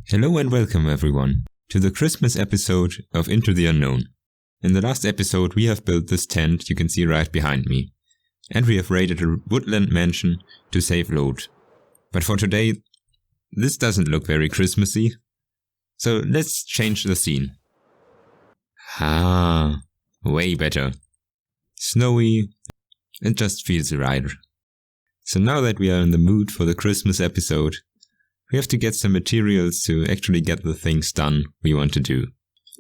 Hello and welcome everyone to the Christmas episode of Into the Unknown. In the last episode we have built this tent you can see right behind me, and we have raided a woodland mansion to save loot. But for today, this doesn't look very Christmassy, so let's change the scene. Way better. Snowy, it just feels right. So now that we are in the mood for the Christmas episode, we have to get some materials to actually get the things done we want to do.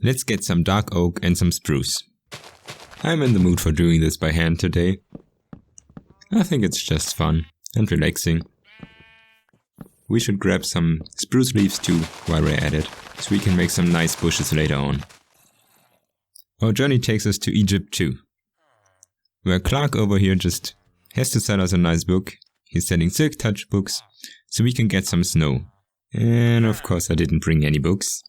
Let's get some dark oak and some spruce. I'm in the mood for doing this by hand today. I think it's just fun and relaxing. We should grab some spruce leaves too while we're at it, so we can make some nice bushes later on. Our journey takes us to Egypt too, where Clark over here just has to sell us a nice book. He's selling silk touch books, so we can get some snow. And of course I didn't bring any books.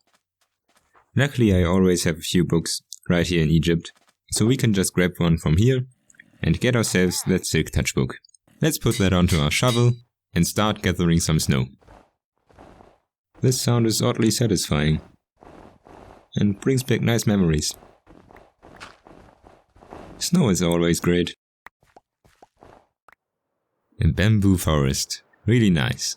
Luckily I always have a few books right here in Egypt, so we can just grab one from here and get ourselves that silk touch book. Let's put that onto our shovel and start gathering some snow. This sound is oddly satisfying and brings back nice memories. Snow is always great. A bamboo forest. Really nice.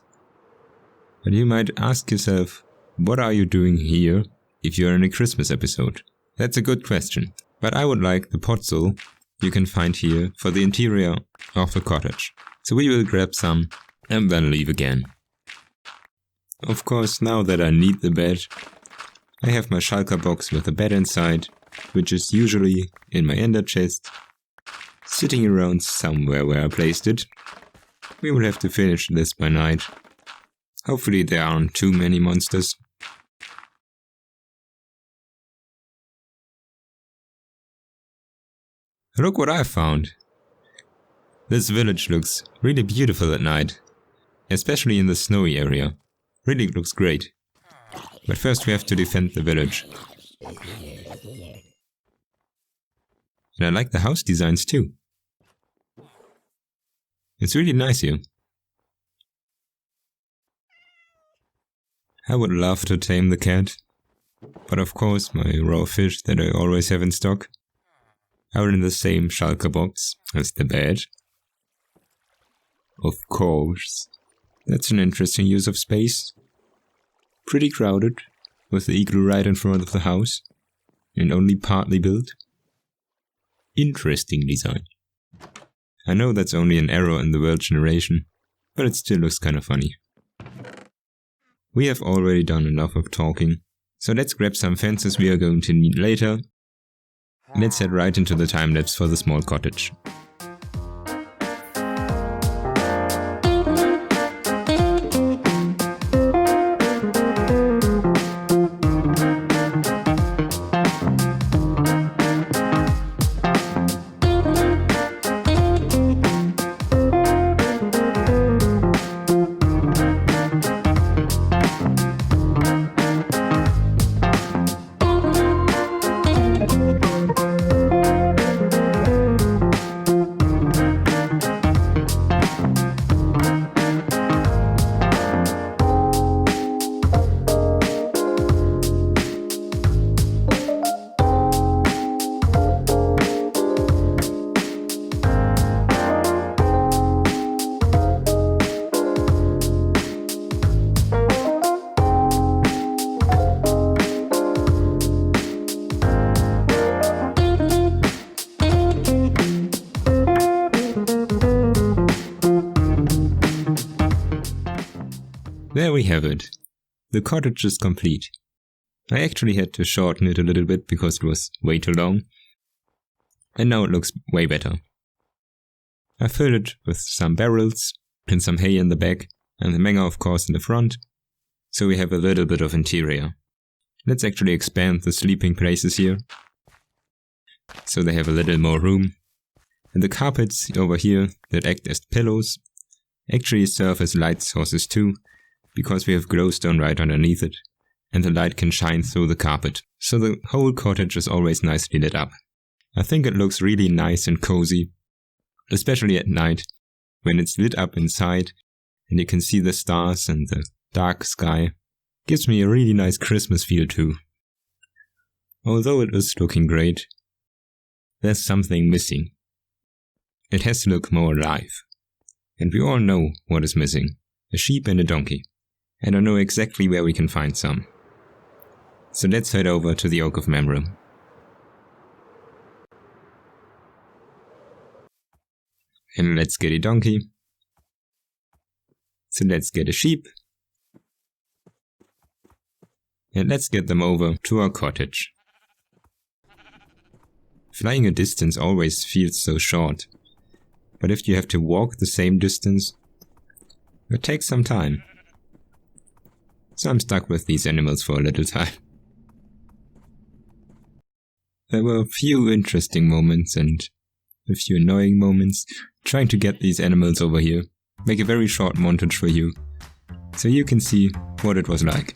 But you might ask yourself, what are you doing here if you're in a Christmas episode? That's a good question. But I would like the podzol you can find here for the interior of the cottage. So we will grab some and then leave again. Of course, now that I need the bed, I have my shulker box with a bed inside, which is usually in my ender chest, sitting around somewhere where I placed it. We will have to finish this by night. Hopefully there aren't too many monsters. Look what I found! This village looks really beautiful at night, especially in the snowy area. Really looks great. But first we have to defend the village. And I like the house designs too. It's really nice here. I would love to tame the cat, but of course my raw fish that I always have in stock are in the same shulker box as the bed. Of course. That's an interesting use of space. Pretty crowded, with the igloo right in front of the house, and only partly built. Interesting design. I know that's only an error in the world generation, but it still looks kinda funny. We have already done enough of talking, so let's grab some fences we are going to need later. Let's head right into the time lapse for the small cottage. There we have it. The cottage is complete. I actually had to shorten it a little bit because it was way too long. And now it looks way better. I filled it with some barrels and some hay in the back and the manga of course in the front. So we have a little bit of interior. Let's actually expand the sleeping places here. So they have a little more room. And the carpets over here that act as pillows actually serve as light sources too, because we have glowstone right underneath it, and the light can shine through the carpet, so the whole cottage is always nicely lit up. I think it looks really nice and cozy, especially at night, when it's lit up inside, and you can see the stars and the dark sky. Gives me a really nice Christmas feel too. Although it is looking great, there's something missing. It has to look more alive. And we all know what is missing. A sheep and a donkey. And I know exactly where we can find some. So let's head over to the Oak of Abram. And let's get a donkey. So let's get a sheep. And let's get them over to our cottage. Flying a distance always feels so short. But if you have to walk the same distance, it takes some time. So I'm stuck with these animals for a little time. There were a few interesting moments and a few annoying moments trying to get these animals over here. Make a very short montage for you, so you can see what it was like.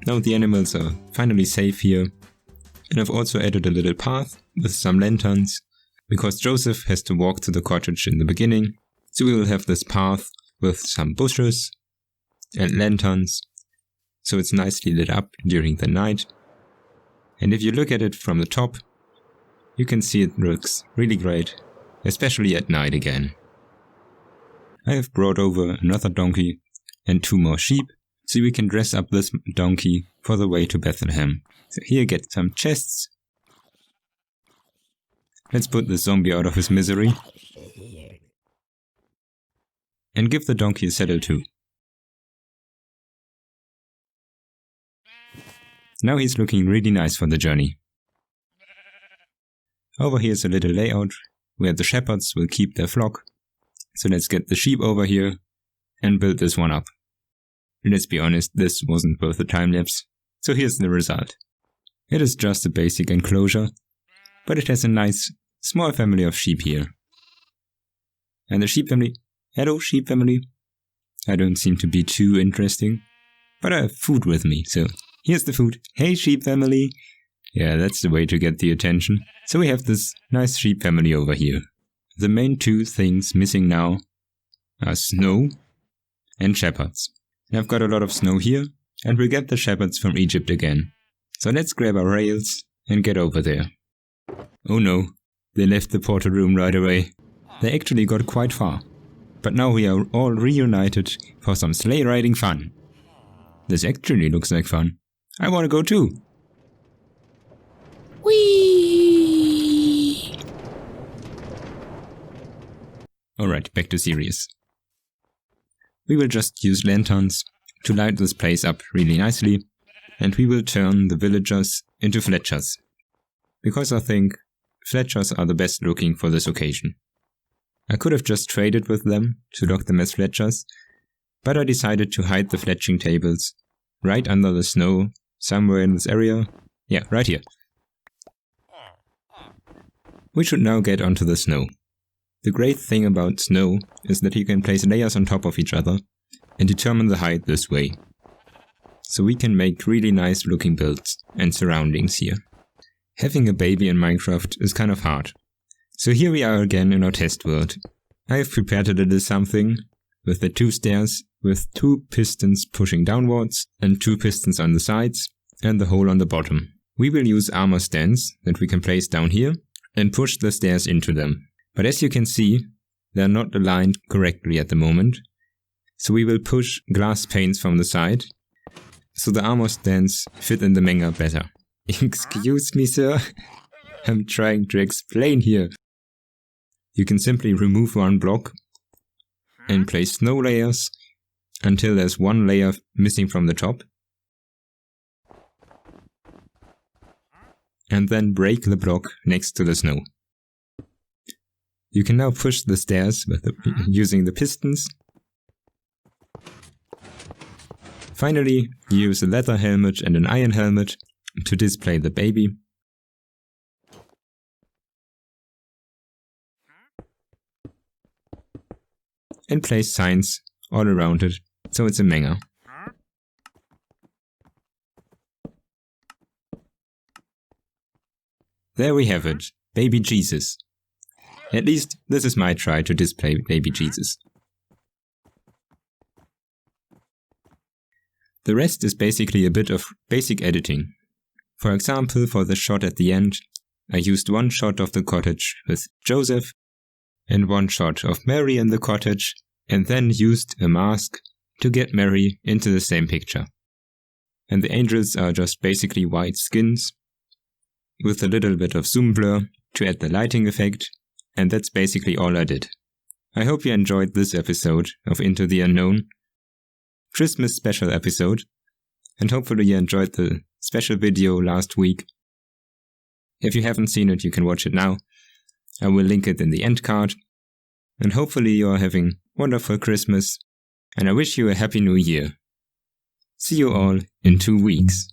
Now the animals are finally safe here, and I've also added a little path with some lanterns, because Joseph has to walk to the cottage in the beginning, so we will have this path with some bushes and lanterns, so it's nicely lit up during the night. And if you look at it from the top, you can see it looks really great, especially at night again. I have brought over another donkey and 2 more sheep, so we can dress up this donkey for the way to Bethlehem. So here, get some chests. Let's put the zombie out of his misery. And give the donkey a saddle too. Now he's looking really nice for the journey. Over here is a little layout where the shepherds will keep their flock. So let's get the sheep over here and build this one up. Let's be honest, this wasn't worth a time-lapse, so here's the result. It is just a basic enclosure, but it has a nice, small family of sheep here. And the sheep family... Hello, sheep family. I don't seem to be too interesting, but I have food with me, so here's the food. Hey, sheep family! Yeah, that's the way to get the attention. So we have this nice sheep family over here. The main 2 things missing now are snow and shepherds. I've got a lot of snow here, and we'll get the shepherds from Egypt again. So let's grab our rails and get over there. Oh no, they left the portal room right away. They actually got quite far. But now we are all reunited for some sleigh riding fun. This actually looks like fun. I want to go too. Whee! Alright, back to serious. We will just use lanterns to light this place up really nicely, and we will turn the villagers into Fletchers. Because I think Fletchers are the best looking for this occasion. I could have just traded with them to lock them as Fletchers, but I decided to hide the fletching tables right under the snow somewhere in this area. Yeah, right here. We should now get onto the snow. The great thing about snow is that you can place layers on top of each other and determine the height this way. So we can make really nice looking builds and surroundings here. Having a baby in Minecraft is kind of hard. So here we are again in our test world. I have prepared a little something with the 2 stairs with 2 pistons pushing downwards and 2 pistons on the sides and the hole on the bottom, We will use armor stands that we can place down here and push the stairs into them. But as you can see, they are not aligned correctly at the moment. So we will push glass panes from the side, so the armor stands fit in the manga better. Excuse me, sir? I'm trying to explain here. You can simply remove one block and place snow layers until there's one layer missing from the top. And then break the block next to the snow. You can now push the stairs using the pistons. Finally, use a leather helmet and an iron helmet to display the baby. And place signs all around it, so it's a manga. There we have it, baby Jesus. At least this is my try to display baby Jesus. The rest is basically a bit of basic editing. For example, for the shot at the end, I used one shot of the cottage with Joseph and one shot of Mary in the cottage, and then used a mask to get Mary into the same picture. And the angels are just basically white skins with a little bit of zoom blur to add the lighting effect, and that's basically all I did. I hope you enjoyed this episode of Into the Unknown, Christmas special episode, and hopefully you enjoyed the special video last week. If you haven't seen it, you can watch it now. I will link it in the end card, and hopefully you are having a wonderful Christmas, and I wish you a happy new year. See you all in 2 weeks.